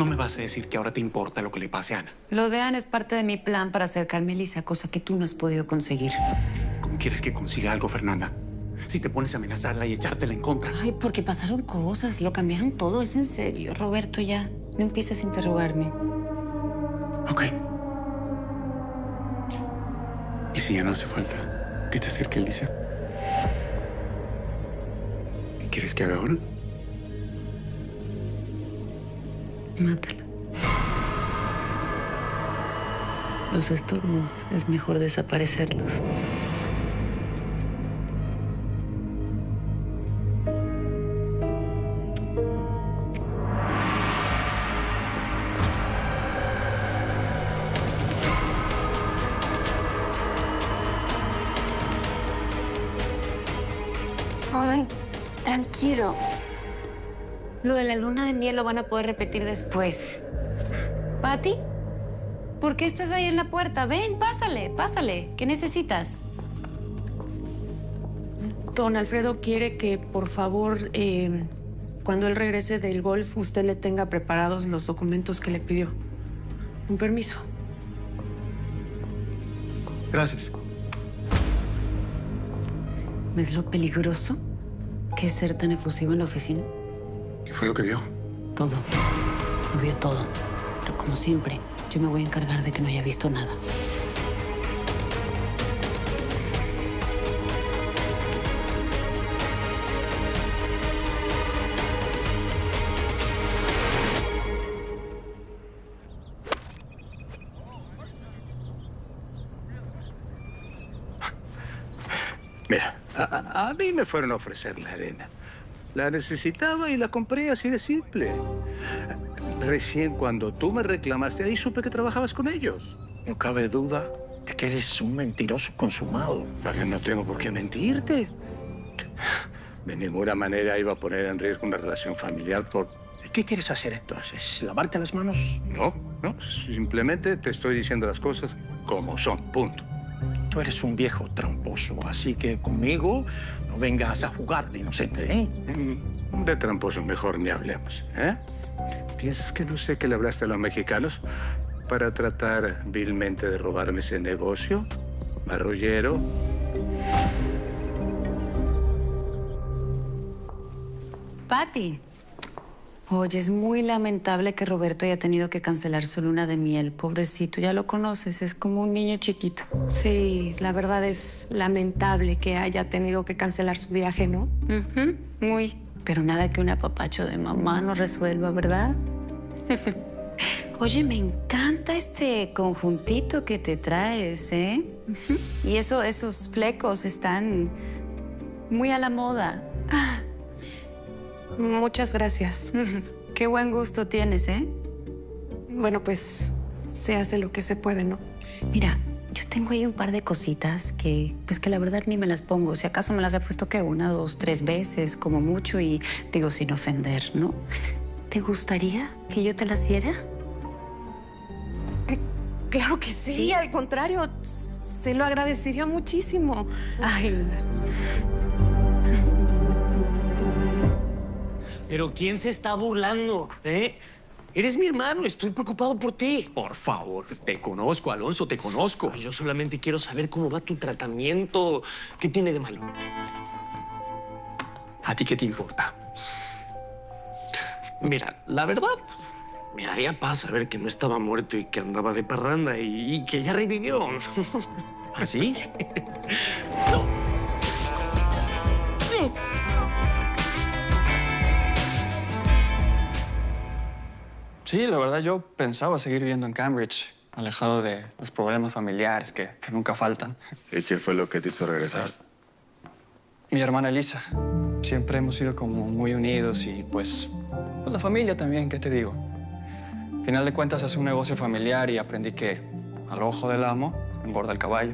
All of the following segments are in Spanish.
No me vas a decir que ahora te importa lo que le pase a Ana. Lo de Ana es parte de mi plan para acercarme a Elisa, cosa que tú no has podido conseguir. ¿Cómo quieres que consiga algo, Fernanda? Si te pones a amenazarla y echártela en contra. Ay, porque pasaron cosas, lo cambiaron todo, es en serio. Roberto, ya, no empieces a interrogarme. Ok. ¿Y si ya no hace falta que te acerque a Elisa? ¿Qué quieres que haga ahora? Mátala. Los estornos es mejor desaparecerlos. Ay, tranquilo. Lo de la luna de miel lo van a poder repetir después. ¿Pati? ¿Por qué estás ahí en la puerta? Ven, pásale, pásale. ¿Qué necesitas? Don Alfredo quiere que, por favor, cuando él regrese del golf, usted le tenga preparados los documentos que le pidió. Con permiso. Gracias. ¿Ves lo peligroso que es ser tan efusivo en la oficina? ¿Qué fue lo que vio? Todo. Lo vio todo. Pero como siempre, yo me voy a encargar de que no haya visto nada. Mira, a mí me fueron a ofrecer la arena. La necesitaba y la compré así de simple. Recién cuando tú me reclamaste, ahí supe que trabajabas con ellos. No cabe duda de que eres un mentiroso consumado. Pero no tengo por qué mentirte. De ninguna manera iba a poner en riesgo una relación familiar por... ¿Qué quieres hacer entonces? ¿Lavarte las manos? No, simplemente te estoy diciendo las cosas como son, punto. Tú eres un viejo tramposo, así que conmigo no vengas a jugar de inocente, ¿eh? De tramposo mejor ni hablemos, ¿eh? ¿Piensas que no sé que le hablaste a los mexicanos para tratar vilmente de robarme ese negocio? Marrullero. Pati. Oye, es muy lamentable que Roberto haya tenido que cancelar su luna de miel. Pobrecito, ya lo conoces, es como un niño chiquito. Sí, la verdad es lamentable que haya tenido que cancelar su viaje, ¿no? Muy. Pero nada que un apapacho de mamá no resuelva, ¿verdad? Oye, me encanta este conjuntito que te traes, ¿eh? Y esos flecos están muy a la moda. Muchas gracias. Qué buen gusto tienes, ¿eh? Bueno, pues se hace lo que se puede, ¿no? Mira, yo tengo ahí un par de cositas que la verdad ni me las pongo. Si acaso me las he puesto que 1, 2, 3 veces, como mucho, y digo sin ofender, ¿no? ¿Te gustaría que yo te las diera? Claro que sí, ¿Sí? Al contrario, se lo agradecería muchísimo. Ay, ¿Pero quién se está burlando, eh? Eres mi hermano, estoy preocupado por ti. Por favor, te conozco, Alonso, te conozco. Ay, yo solamente quiero saber cómo va tu tratamiento. ¿Qué tiene de malo? ¿A ti qué te importa? Mira, la verdad, me daría paz saber que no estaba muerto y que andaba de parranda y que ya revivió. ¿Así? No. Sí, la verdad yo pensaba seguir viviendo en Cambridge, alejado de los problemas familiares que nunca faltan. ¿Y qué fue lo que te hizo regresar? Mi hermana Elisa. Siempre hemos sido como muy unidos y pues la familia también, ¿qué te digo? Al final de cuentas es un negocio familiar y aprendí que al ojo del amo engorda el caballo.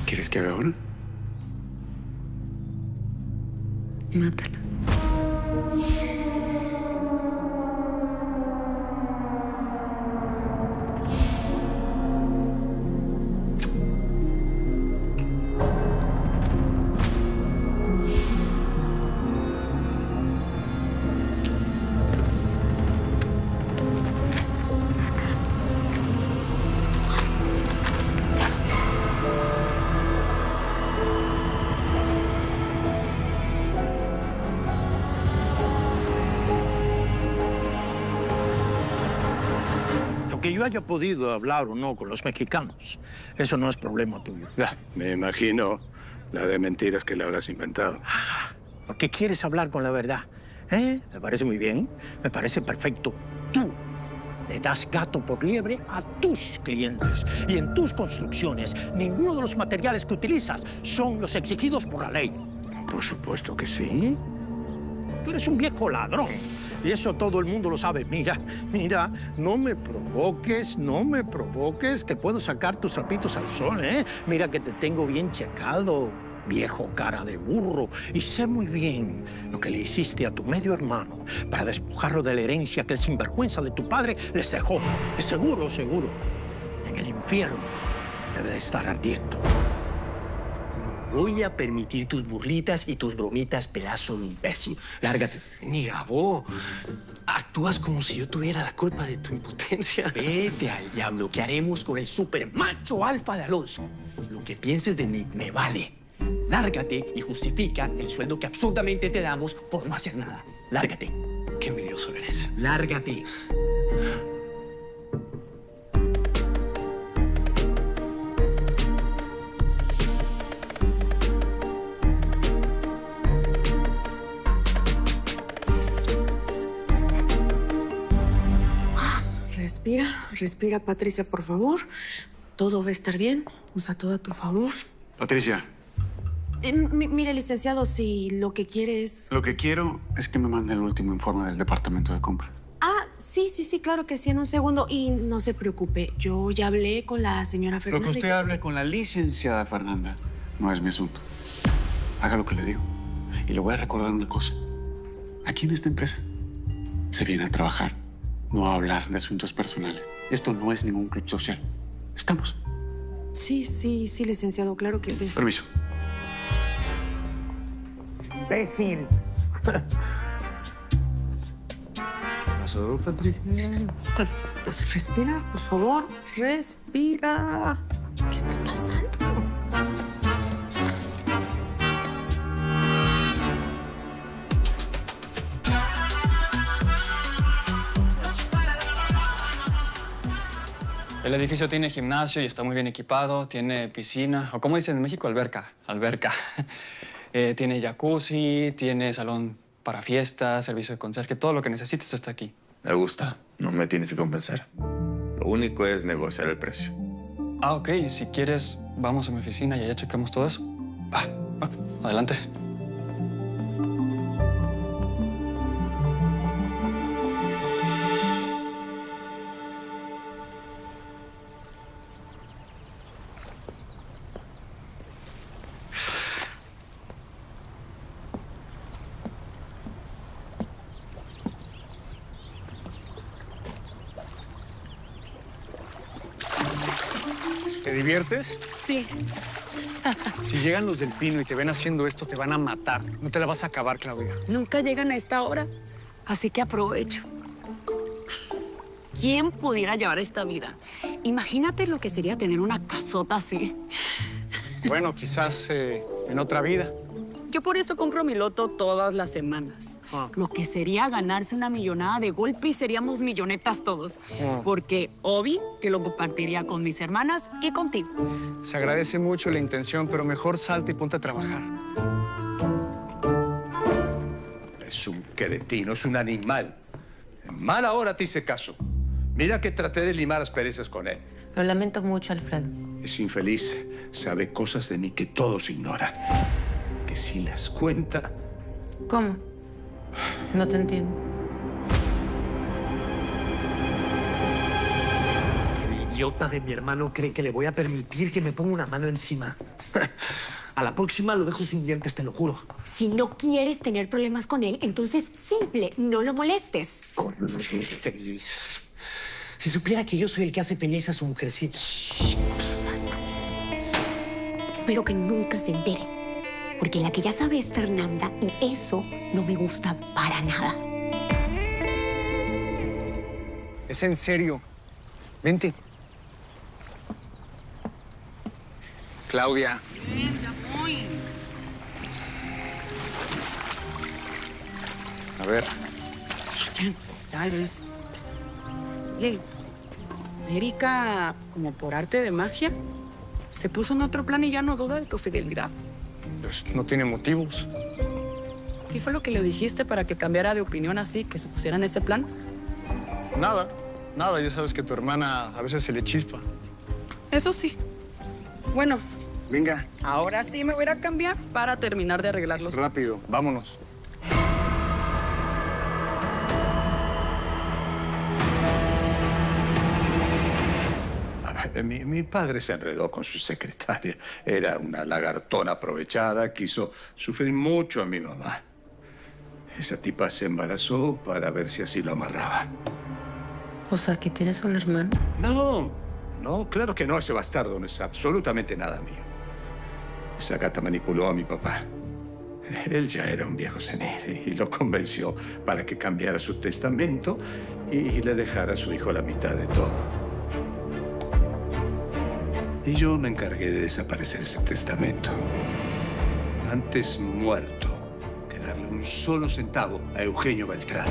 ¿Quieres que haga ahora? mátala. Que yo haya podido hablar o no con los mexicanos, eso no es problema tuyo. Ya, me imagino la de mentiras que le habrás inventado. ¿Por qué quieres hablar con la verdad? ¿Eh? Me parece muy bien, me parece perfecto. Tú le das gato por liebre a tus clientes. Y en tus construcciones, ninguno de los materiales que utilizas son los exigidos por la ley. Por supuesto que sí. Tú eres un viejo ladrón. Y eso todo el mundo lo sabe. Mira, no me provoques, que puedo sacar tus trapitos al sol, ¿eh? Mira que te tengo bien checado, viejo cara de burro. Y sé muy bien lo que le hiciste a tu medio hermano para despojarlo de la herencia que el sinvergüenza de tu padre les dejó. Y seguro, en el infierno debe de estar ardiendo. Voy a permitir tus burlitas y tus bromitas, pedazo de imbécil. Lárgate. Ni Gabo. Actúas como si yo tuviera la culpa de tu impotencia. Vete al diablo. ¿Qué haremos con el super macho alfa de Alonso? Lo que pienses de mí me vale. Lárgate y justifica el sueldo que absurdamente te damos por no hacer nada. Lárgate. Qué envidioso eres. Lárgate. Respira, Patricia, por favor. Todo va a estar bien. Usa todo a tu favor. Patricia. Mire, licenciado, si lo que quiere es... Lo que quiero es que me mande el último informe del departamento de compras. Ah, sí, claro que sí, en un segundo. Y no se preocupe, yo ya hablé con la señora Fernanda. Lo que usted hable con la licenciada Fernanda no es mi asunto. Haga lo que le digo. Y le voy a recordar una cosa. Aquí en esta empresa se viene a trabajar, no a hablar de asuntos personales. Esto no es ningún club social. ¿Estamos? Sí, licenciado, claro que sí. Permiso. ¡Imbécil! ¿Qué pasó, Patricia? Pues respira, por favor. Respira. ¿Qué está pasando? El edificio tiene gimnasio y está muy bien equipado, tiene piscina, o como dicen en México, alberca. Tiene jacuzzi, tiene salón para fiestas, servicio de conserje, todo lo que necesites está aquí. Me gusta. No me tienes que convencer. Lo único es negociar el precio. Ah, ok. Si quieres, vamos a mi oficina y allá checamos todo eso. Va, adelante. ¿Te diviertes? Sí. Si llegan los del Pino y te ven haciendo esto, te van a matar. No te la vas a acabar, Claudia. Nunca llegan a esta hora, así que aprovecho. ¿Quién pudiera llevar esta vida? Imagínate lo que sería tener una casota así. Bueno, quizás en otra vida. Yo por eso compro mi loto todas las semanas. Lo que sería ganarse una millonada de golpe y seríamos millonetas todos. Porque Obi, que lo compartiría con mis hermanas y contigo. Se agradece mucho la intención, pero mejor salta y ponte a trabajar. Es un cretino, es un animal. En mala hora te hice caso. Mira que traté de limar asperezas con él. Lo lamento mucho, Alfredo. Es infeliz. Sabe cosas de mí que todos ignoran. Que si las cuenta... ¿Cómo? No te entiendo. El idiota de mi hermano cree que le voy a permitir que me ponga una mano encima. A la próxima lo dejo sin dientes, te lo juro. Si no quieres tener problemas con él, entonces simple, no lo molestes. Si supiera que yo soy el que hace feliz a su mujercita. Espero que nunca se entere. Porque la que ya sabe es Fernanda y eso no me gusta para nada. Es en serio. Vente. Claudia. Ya voy. A ver. Ya ves. Lee. Erika, como por arte de magia, se puso en otro plan y ya no duda de tu fidelidad. Pues no tiene motivos. ¿Qué fue lo que le dijiste para que cambiara de opinión así, que se pusiera en ese plan? Nada, nada. Ya sabes que tu hermana a veces se le chispa. Eso sí. Bueno, Venga, ahora sí me voy a ir a cambiar para terminar de arreglarlos. rápido, vámonos. A ver, mi padre se enredó con su secretaria. Era una lagartona aprovechada. Quiso sufrir mucho a mi mamá. Esa tipa se embarazó para ver si así lo amarraba. O sea, que tienes un hermano. No, claro que no. Ese bastardo no es absolutamente nada mío. Esa gata manipuló a mi papá. Él ya era un viejo senil y lo convenció para que cambiara su testamento y le dejara a su hijo la mitad de todo. Y yo me encargué de desaparecer ese testamento. Antes muerto que darle un solo centavo a Eugenio Beltrán.